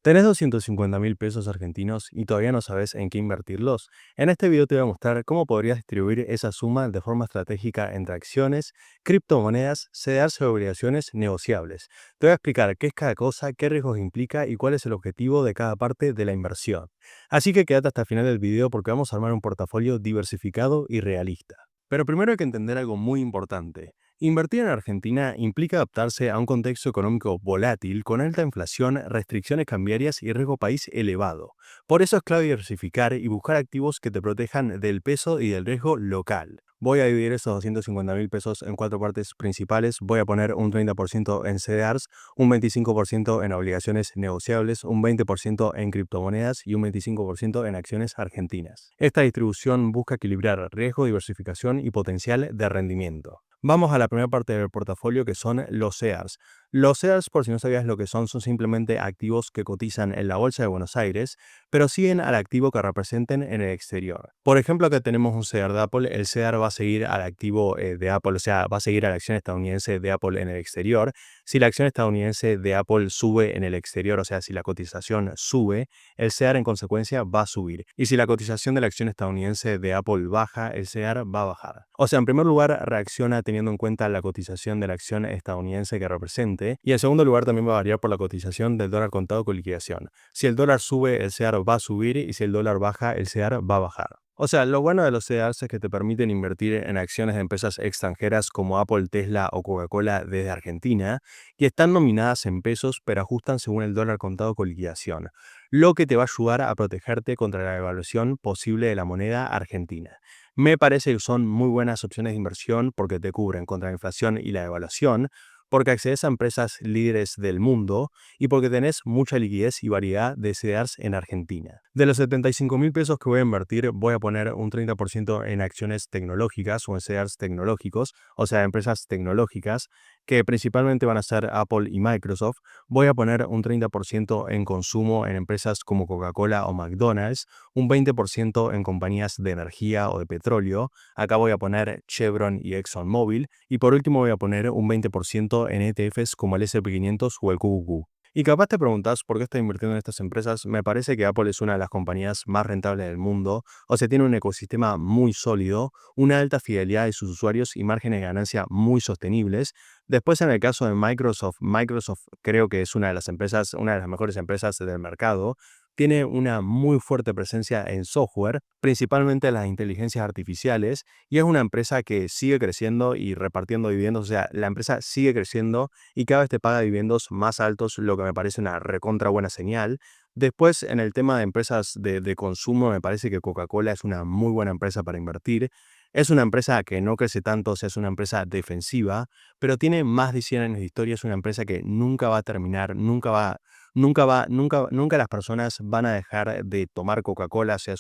¿Tenés 250.000 pesos argentinos y todavía no sabes en qué invertirlos? En este video te voy a mostrar cómo podrías distribuir esa suma de forma estratégica entre acciones, criptomonedas, CDRs o obligaciones negociables. Te voy a explicar qué es cada cosa, qué riesgos implica y cuál es el objetivo de cada parte de la inversión. Así que quédate hasta el final del video porque vamos a armar un portafolio diversificado y realista. Pero primero hay que entender algo muy importante. Invertir en Argentina implica adaptarse a un contexto económico volátil con alta inflación, restricciones cambiarias y riesgo país elevado. Por eso es clave diversificar y buscar activos que te protejan del peso y del riesgo local. Voy a dividir esos 250.000 pesos en cuatro partes principales. Voy a poner un 30% en CDRs, un 25% en obligaciones negociables, un 20% en criptomonedas y un 25% en acciones argentinas. Esta distribución busca equilibrar riesgo, diversificación y potencial de rendimiento. Vamos a la primera parte del portafolio que son los CEARs. Los CEARs, por si no sabías lo que son simplemente activos que cotizan en la Bolsa de Buenos Aires, pero siguen al activo que representen en el exterior. Por ejemplo, acá tenemos un CEAR de Apple. El CEAR va a seguir al activo de Apple, o sea, va a seguir a la acción estadounidense de Apple en el exterior. Si la acción estadounidense de Apple sube en el exterior, o sea, si la cotización sube, el CEAR en consecuencia va a subir. Y si la cotización de la acción estadounidense de Apple baja, el CEAR va a bajar. O sea, en primer lugar, reacciona teniendo en cuenta la cotización de la acción estadounidense que represente, y en segundo lugar también va a variar por la cotización del dólar contado con liquidación. Si el dólar sube, el CEAR va a subir, y si el dólar baja, el CEAR va a bajar. O sea, lo bueno de los CEARs es que te permiten invertir en acciones de empresas extranjeras como Apple, Tesla o Coca-Cola desde Argentina, y están nominadas en pesos pero ajustan según el dólar contado con liquidación, lo que te va a ayudar a protegerte contra la devaluación posible de la moneda argentina. Me parece que son muy buenas opciones de inversión porque te cubren contra la inflación y la devaluación, porque accedes a empresas líderes del mundo y porque tenés mucha liquidez y variedad de CDRs en Argentina. De los 75.000 pesos que voy a invertir, voy a poner un 30% en acciones tecnológicas o en CDRs tecnológicos, o sea, empresas tecnológicas, que principalmente van a ser Apple y Microsoft. Voy a poner un 30% en consumo en empresas como Coca-Cola o McDonald's, un 20% en compañías de energía o de petróleo. Acá voy a poner Chevron y ExxonMobil. Y por último voy a poner un 20% en ETFs como el S&P 500 o el QQQ. Y capaz te preguntas por qué estoy invirtiendo en estas empresas. Me parece que Apple es una de las compañías más rentables del mundo, o sea, tiene un ecosistema muy sólido, una alta fidelidad de sus usuarios y márgenes de ganancia muy sostenibles. Después, en el caso de Microsoft, Microsoft creo que es una de las empresas, una de las mejores empresas del mercado. Tiene una muy fuerte presencia en software, principalmente las inteligencias artificiales, y es una empresa que sigue creciendo y repartiendo dividendos. O sea, la empresa sigue creciendo y cada vez te paga dividendos más altos, lo que me parece una recontra buena señal. Después, en el tema de empresas de consumo, me parece que Coca-Cola es una muy buena empresa para invertir. Es una empresa que no crece tanto, o sea, es una empresa defensiva, pero tiene más de 100 años de historia. Es una empresa que nunca va a terminar, nunca las personas van a dejar de tomar Coca-Cola. O sea,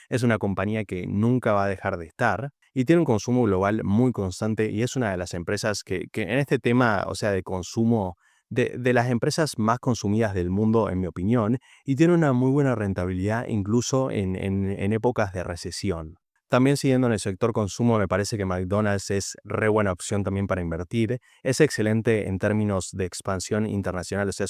es una compañía que nunca va a dejar de estar y tiene un consumo global muy constante y es una de las empresas que en este tema, o sea, de consumo, de las empresas más consumidas del mundo, en mi opinión, y tiene una muy buena rentabilidad incluso en épocas de recesión. También siguiendo en el sector consumo, me parece que McDonald's es re buena opción también para invertir. Es excelente en términos de expansión internacional, o sea,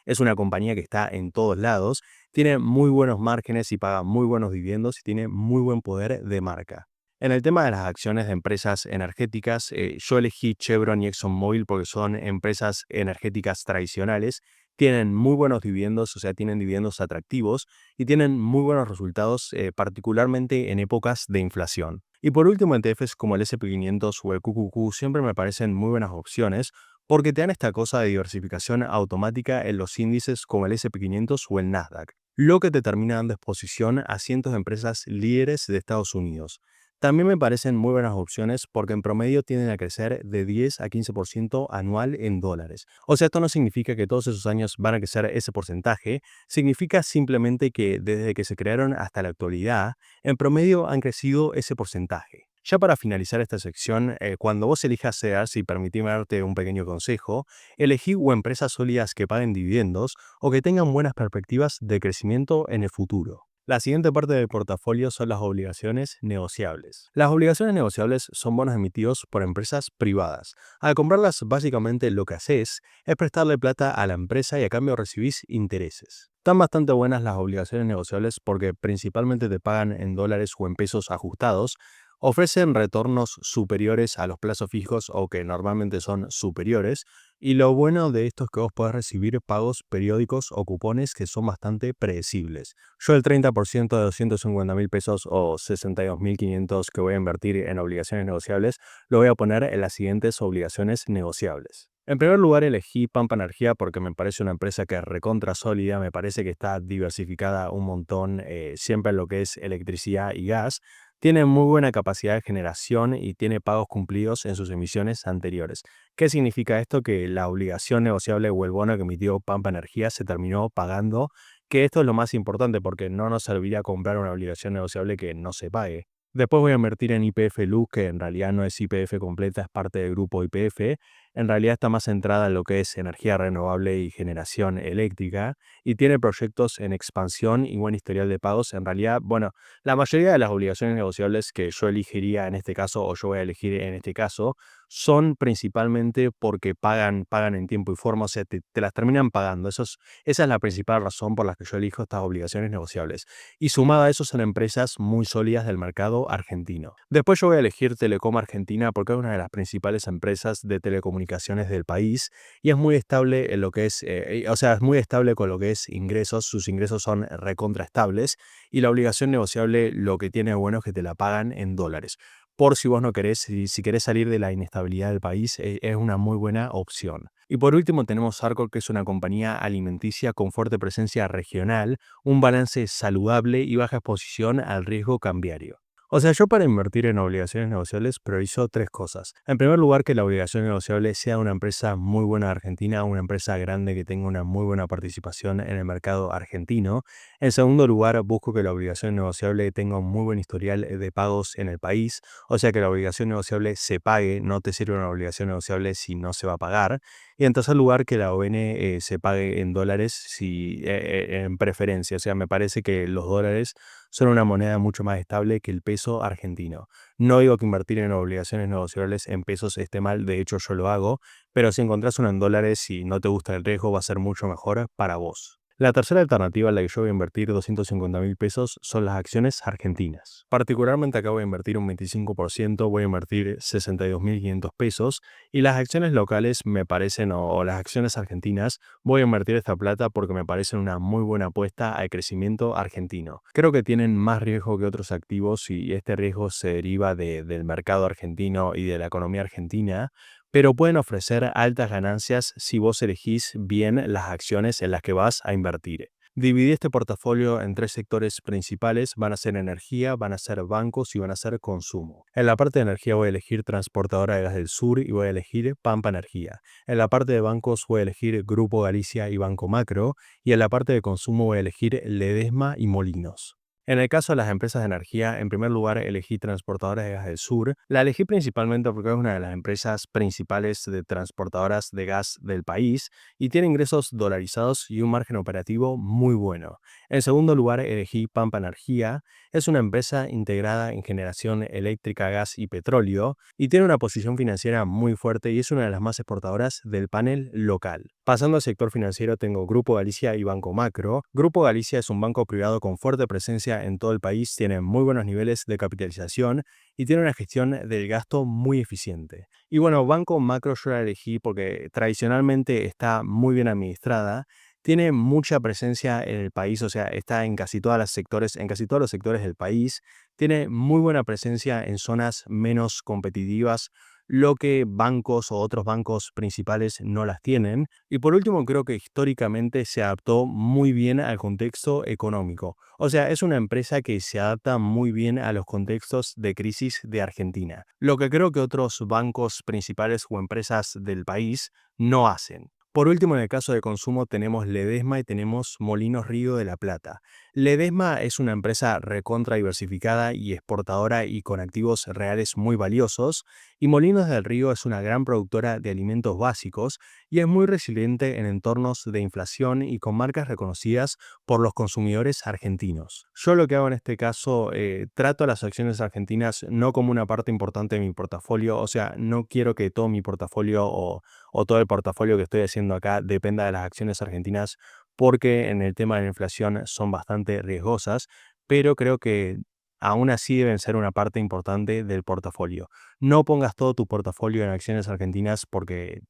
es una compañía que está en todos lados, tiene muy buenos márgenes y paga muy buenos dividendos y tiene muy buen poder de marca. En el tema de las acciones de empresas energéticas, yo elegí Chevron y ExxonMobil porque son empresas energéticas tradicionales, tienen muy buenos dividendos, o sea, tienen dividendos atractivos y tienen muy buenos resultados, particularmente en épocas de inflación. Y por último, ETFs como el S&P 500 o el QQQ siempre me parecen muy buenas opciones porque te dan esta cosa de diversificación automática en los índices como el S&P 500 o el Nasdaq, lo que te termina dando exposición a cientos de empresas líderes de Estados Unidos. También me parecen muy buenas opciones porque en promedio tienden a crecer de 10 a 15% anual en dólares. O sea, esto no significa que todos esos años van a crecer ese porcentaje, significa simplemente que desde que se crearon hasta la actualidad, en promedio han crecido ese porcentaje. Ya para finalizar esta sección, cuando vos elijas CEAs, y permitime darte un pequeño consejo, elegí o empresas sólidas que paguen dividendos o que tengan buenas perspectivas de crecimiento en el futuro. La siguiente parte del portafolio son las obligaciones negociables. Las obligaciones negociables son bonos emitidos por empresas privadas. Al comprarlas, básicamente lo que haces es prestarle plata a la empresa y a cambio recibís intereses. Están bastante buenas las obligaciones negociables porque principalmente te pagan en dólares o en pesos ajustados, ofrecen retornos superiores a los plazos fijos o que normalmente son superiores, y lo bueno de esto es que vos podés recibir pagos periódicos o cupones que son bastante predecibles. Yo el 30% de 250.000 pesos o 62.500 que voy a invertir en obligaciones negociables lo voy a poner en las siguientes obligaciones negociables. En primer lugar, elegí Pampa Energía porque me parece una empresa que es recontra sólida, me parece que está diversificada un montón, siempre en lo que es electricidad y gas. Tiene muy buena capacidad de generación y tiene pagos cumplidos en sus emisiones anteriores. ¿Qué significa esto? Que la obligación negociable o el bono que emitió Pampa Energía se terminó pagando, que esto es lo más importante porque no nos serviría comprar una obligación negociable que no se pague. Después voy a invertir en YPF Luz, que en realidad no es YPF completa, es parte del grupo YPF. En realidad está más centrada en lo que es energía renovable y generación eléctrica y tiene proyectos en expansión y buen historial de pagos. En realidad, bueno, la mayoría de las obligaciones negociables que yo elegiría en este caso o yo voy a elegir en este caso son principalmente porque pagan en tiempo y forma, o sea, te las terminan pagando. Esa es la principal razón por la que yo elijo estas obligaciones negociables. Y sumado a eso son empresas muy sólidas del mercado argentino. Después yo voy a elegir Telecom Argentina porque es una de las principales empresas de telecomunicaciones del país y es muy estable en lo que es, o sea, es muy estable con lo que es ingresos, sus ingresos son recontraestables y la obligación negociable lo que tiene de bueno es que te la pagan en dólares. Por si vos no querés, si querés salir de la inestabilidad del país, es una muy buena opción. Y por último tenemos Arcor, que es una compañía alimenticia con fuerte presencia regional, un balance saludable y baja exposición al riesgo cambiario. O sea, yo para invertir en obligaciones negociables priorizo tres cosas. En primer lugar, que la obligación negociable sea una empresa muy buena de Argentina, una empresa grande que tenga una muy buena participación en el mercado argentino. En segundo lugar, busco que la obligación negociable tenga un muy buen historial de pagos en el país, o sea que la obligación negociable se pague, no te sirve una obligación negociable si no se va a pagar. Y en tercer lugar, que la ON se pague en dólares en preferencia. O sea, me parece que los dólares son una moneda mucho más estable que el peso argentino. No digo que invertir en obligaciones negociables en pesos esté mal, de hecho yo lo hago, pero si encontrás una en dólares y no te gusta el riesgo va a ser mucho mejor para vos. La tercera alternativa en la que yo voy a invertir 250.000 pesos son las acciones argentinas. Particularmente acá voy a invertir un 25%, voy a invertir 62.500 pesos y las acciones locales me parecen, o las acciones argentinas, voy a invertir esta plata porque me parecen una muy buena apuesta al crecimiento argentino. Creo que tienen más riesgo que otros activos y este riesgo se deriva del mercado argentino y de la economía argentina, pero pueden ofrecer altas ganancias si vos elegís bien las acciones en las que vas a invertir. Dividí este portafolio en tres sectores principales, van a ser energía, van a ser bancos y van a ser consumo. En la parte de energía voy a elegir Transportadora de Gas del Sur y voy a elegir Pampa Energía. En la parte de bancos voy a elegir Grupo Galicia y Banco Macro y en la parte de consumo voy a elegir Ledesma y Molinos. En el caso de las empresas de energía, en primer lugar elegí Transportadoras de Gas del Sur. La elegí principalmente porque es una de las empresas principales de transportadoras de gas del país y tiene ingresos dolarizados y un margen operativo muy bueno. En segundo lugar elegí Pampa Energía. Es una empresa integrada en generación eléctrica, gas y petróleo y tiene una posición financiera muy fuerte y es una de las más exportadoras del panel local. Pasando al sector financiero tengo Grupo Galicia y Banco Macro. Grupo Galicia es un banco privado con fuerte presencia en todo el país, tiene muy buenos niveles de capitalización y tiene una gestión del gasto muy eficiente. Y bueno, Banco Macro yo la elegí porque tradicionalmente está muy bien administrada, tiene mucha presencia en el país, o sea, está en casi en casi todos los sectores del país, tiene muy buena presencia en zonas menos competitivas, lo que bancos o otros bancos principales no las tienen. Y por último, creo que históricamente se adaptó muy bien al contexto económico. O sea, es una empresa que se adapta muy bien a los contextos de crisis de Argentina, lo que creo que otros bancos principales o empresas del país no hacen. Por último, en el caso de consumo tenemos Ledesma y tenemos Molinos Río de la Plata. Ledesma es una empresa recontra diversificada y exportadora y con activos reales muy valiosos, y Molinos del Río es una gran productora de alimentos básicos y es muy resiliente en entornos de inflación y con marcas reconocidas por los consumidores argentinos. Yo lo que hago en este caso, trato a las acciones argentinas no como una parte importante de mi portafolio, o sea, no quiero que todo mi portafolio o todo el portafolio que estoy haciendo acá dependa de las acciones argentinas porque en el tema de la inflación son bastante riesgosas, pero creo que aún así deben ser una parte importante del portafolio. No pongas todo tu portafolio en acciones argentinas porque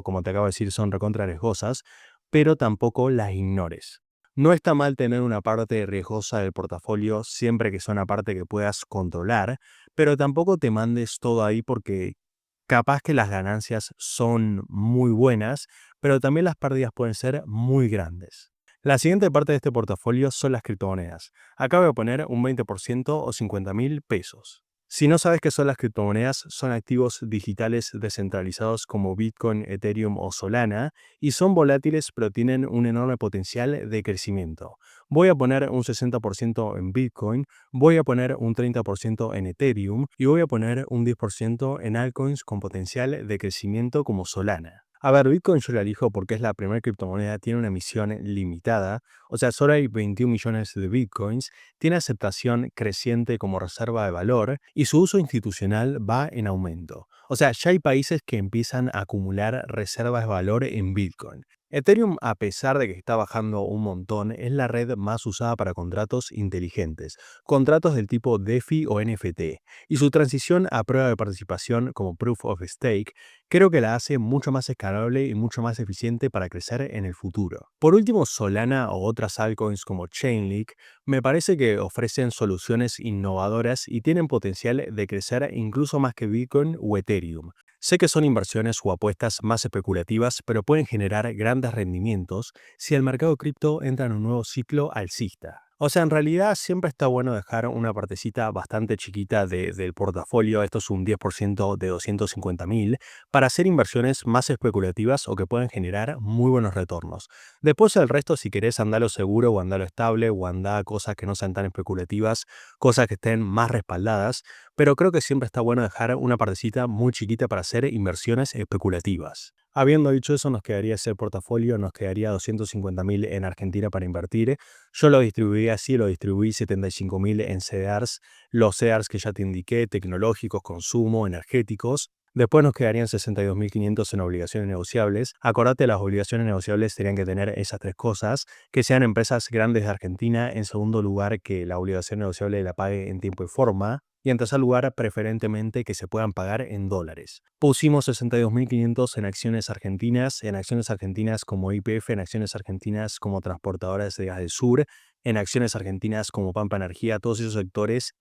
como te acabo de decir, son recontra riesgosas, pero tampoco las ignores. No está mal tener una parte riesgosa del portafolio siempre que sea una parte que puedas controlar, pero tampoco te mandes todo ahí porque capaz que las ganancias son muy buenas, pero también las pérdidas pueden ser muy grandes. La siguiente parte de este portafolio son las criptomonedas. Acá voy a poner un 20% o 50.000 pesos. Si no sabes qué son las criptomonedas, son activos digitales descentralizados como Bitcoin, Ethereum o Solana y son volátiles pero tienen un enorme potencial de crecimiento. Voy a poner un 60% en Bitcoin, voy a poner un 30% en Ethereum y voy a poner un 10% en altcoins con potencial de crecimiento como Solana. A ver, Bitcoin yo la elijo porque es la primera criptomoneda, tiene una emisión limitada, o sea, solo hay 21 millones de Bitcoins, tiene aceptación creciente como reserva de valor y su uso institucional va en aumento. O sea, ya hay países que empiezan a acumular reservas de valor en Bitcoin. Ethereum, a pesar de que está bajando un montón, es la red más usada para contratos inteligentes, contratos del tipo DeFi o NFT, y su transición a prueba de participación como Proof of Stake creo que la hace mucho más escalable y mucho más eficiente para crecer en el futuro. Por último, Solana o otras altcoins como Chainlink me parece que ofrecen soluciones innovadoras y tienen potencial de crecer incluso más que Bitcoin o Ethereum. Sé que son inversiones o apuestas más especulativas, pero pueden generar grandes rendimientos si el mercado cripto entra en un nuevo ciclo alcista. O sea, en realidad siempre está bueno dejar una partecita bastante chiquita del portafolio, esto es un 10% de 250.000, para hacer inversiones más especulativas o que pueden generar muy buenos retornos. Después el resto, si querés andalo seguro o andalo estable o andá a cosas que no sean tan especulativas, cosas que estén más respaldadas, pero creo que siempre está bueno dejar una partecita muy chiquita para hacer inversiones especulativas. Habiendo dicho eso, nos quedaría ese portafolio, nos quedaría 250.000 en Argentina para invertir. Yo lo distribuí así, lo distribuí 75.000 en CDRs, los CDRs que ya te indiqué, tecnológicos, consumo, energéticos. Después nos quedarían 62.500 en obligaciones negociables. Acordate, las obligaciones negociables tenían que tener esas tres cosas, que sean empresas grandes de Argentina, en segundo lugar que la obligación negociable la pague en tiempo y forma, y en tercer lugar, preferentemente que se puedan pagar en dólares. Pusimos 62.500 en acciones argentinas como YPF, en acciones argentinas como transportadoras de gas del sur, en acciones argentinas como Pampa Energía, todos esos sectores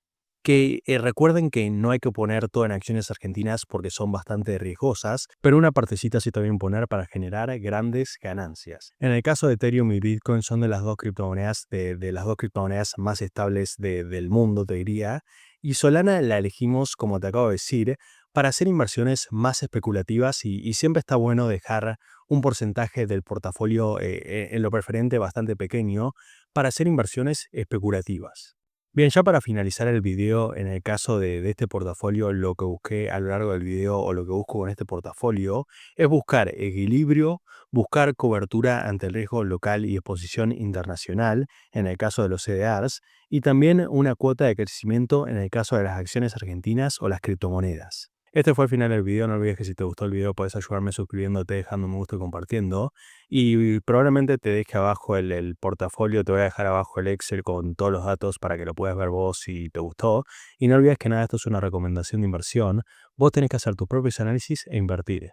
que recuerden que no hay que poner todo en acciones argentinas porque son bastante riesgosas, pero una partecita sí también poner para generar grandes ganancias. En el caso de Ethereum y Bitcoin son de las dos criptomonedas, de las dos criptomonedas más estables del mundo, te diría, y Solana la elegimos, como te acabo de decir, para hacer inversiones más especulativas y siempre está bueno dejar un porcentaje del portafolio en lo preferente bastante pequeño para hacer inversiones especulativas. Bien, ya para finalizar el video, en el caso de este portafolio, lo que busqué a lo largo del video o lo que busco con este portafolio es buscar equilibrio, buscar cobertura ante el riesgo local y exposición internacional, en el caso de los CDRs, y también una cuota de crecimiento en el caso de las acciones argentinas o las criptomonedas. Este fue el final del video, no olvides que si te gustó el video puedes ayudarme suscribiéndote, dejando un me gusta y compartiendo. Y probablemente te deje abajo el portafolio, te voy a dejar abajo el Excel con todos los datos para que lo puedas ver vos si te gustó. Y no olvides que nada, esto es una recomendación de inversión. Vos tenés que hacer tus propios análisis e invertir.